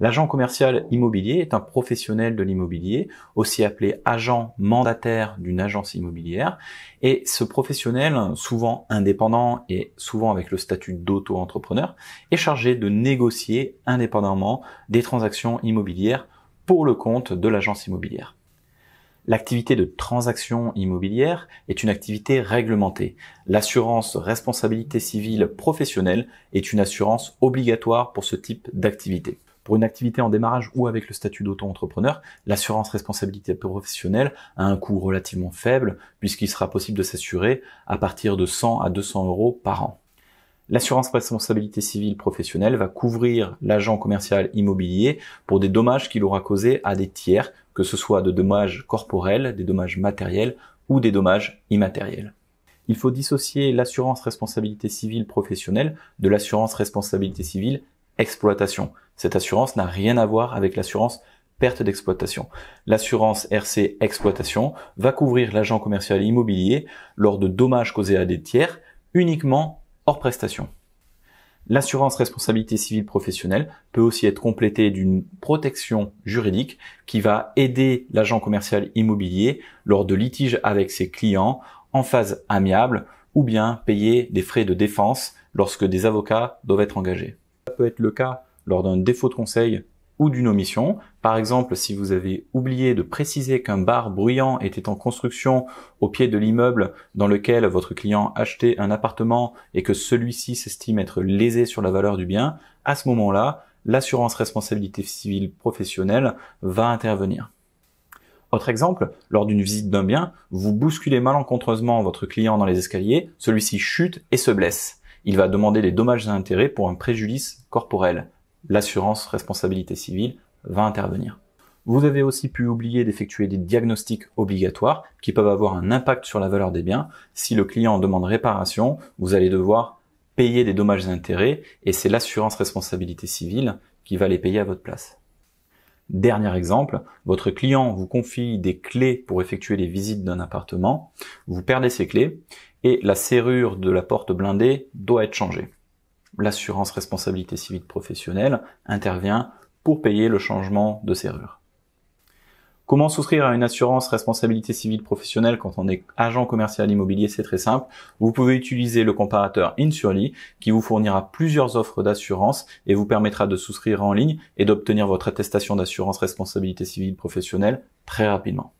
L'agent commercial immobilier est un professionnel de l'immobilier, aussi appelé agent mandataire d'une agence immobilière. Et ce professionnel, souvent indépendant et souvent avec le statut d'auto-entrepreneur, est chargé de négocier indépendamment des transactions immobilières pour le compte de l'agence immobilière. L'activité de transaction immobilière est une activité réglementée. L'assurance responsabilité civile professionnelle est une assurance obligatoire pour ce type d'activité. Pour une activité en démarrage ou avec le statut d'auto-entrepreneur, l'assurance responsabilité professionnelle a un coût relativement faible puisqu'il sera possible de s'assurer à partir de 100 à 200 € par an. L'assurance responsabilité civile professionnelle va couvrir l'agent commercial immobilier pour des dommages qu'il aura causés à des tiers, que ce soit de dommages corporels, des dommages matériels ou des dommages immatériels. Il faut dissocier l'assurance responsabilité civile professionnelle de l'assurance responsabilité civile exploitation. Cette assurance n'a rien à voir avec l'assurance perte d'exploitation. L'assurance RC exploitation va couvrir l'agent commercial immobilier lors de dommages causés à des tiers uniquement hors prestation. L'assurance responsabilité civile professionnelle peut aussi être complétée d'une protection juridique qui va aider l'agent commercial immobilier lors de litiges avec ses clients en phase amiable ou bien payer des frais de défense lorsque des avocats doivent être engagés. Ça peut être le cas lors d'un défaut de conseil ou d'une omission. Par exemple, si vous avez oublié de préciser qu'un bar bruyant était en construction au pied de l'immeuble dans lequel votre client achetait un appartement et que celui-ci s'estime être lésé sur la valeur du bien, à ce moment-là, l'assurance responsabilité civile professionnelle va intervenir. Autre exemple, lors d'une visite d'un bien, vous bousculez malencontreusement votre client dans les escaliers, celui-ci chute et se blesse. Il va demander des dommages et intérêts pour un préjudice corporel. L'assurance responsabilité civile va intervenir. Vous avez aussi pu oublier d'effectuer des diagnostics obligatoires qui peuvent avoir un impact sur la valeur des biens. Si le client demande réparation, vous allez devoir payer des dommages et intérêts et c'est l'assurance responsabilité civile qui va les payer à votre place. Dernier exemple, votre client vous confie des clés pour effectuer les visites d'un appartement, vous perdez ces clés et la serrure de la porte blindée doit être changée. L'assurance responsabilité civile professionnelle intervient pour payer le changement de serrure. Comment souscrire à une assurance responsabilité civile professionnelle quand on est agent commercial immobilier? C'est très simple. Vous pouvez utiliser le comparateur Insurely qui vous fournira plusieurs offres d'assurance et vous permettra de souscrire en ligne et d'obtenir votre attestation d'assurance responsabilité civile professionnelle très rapidement.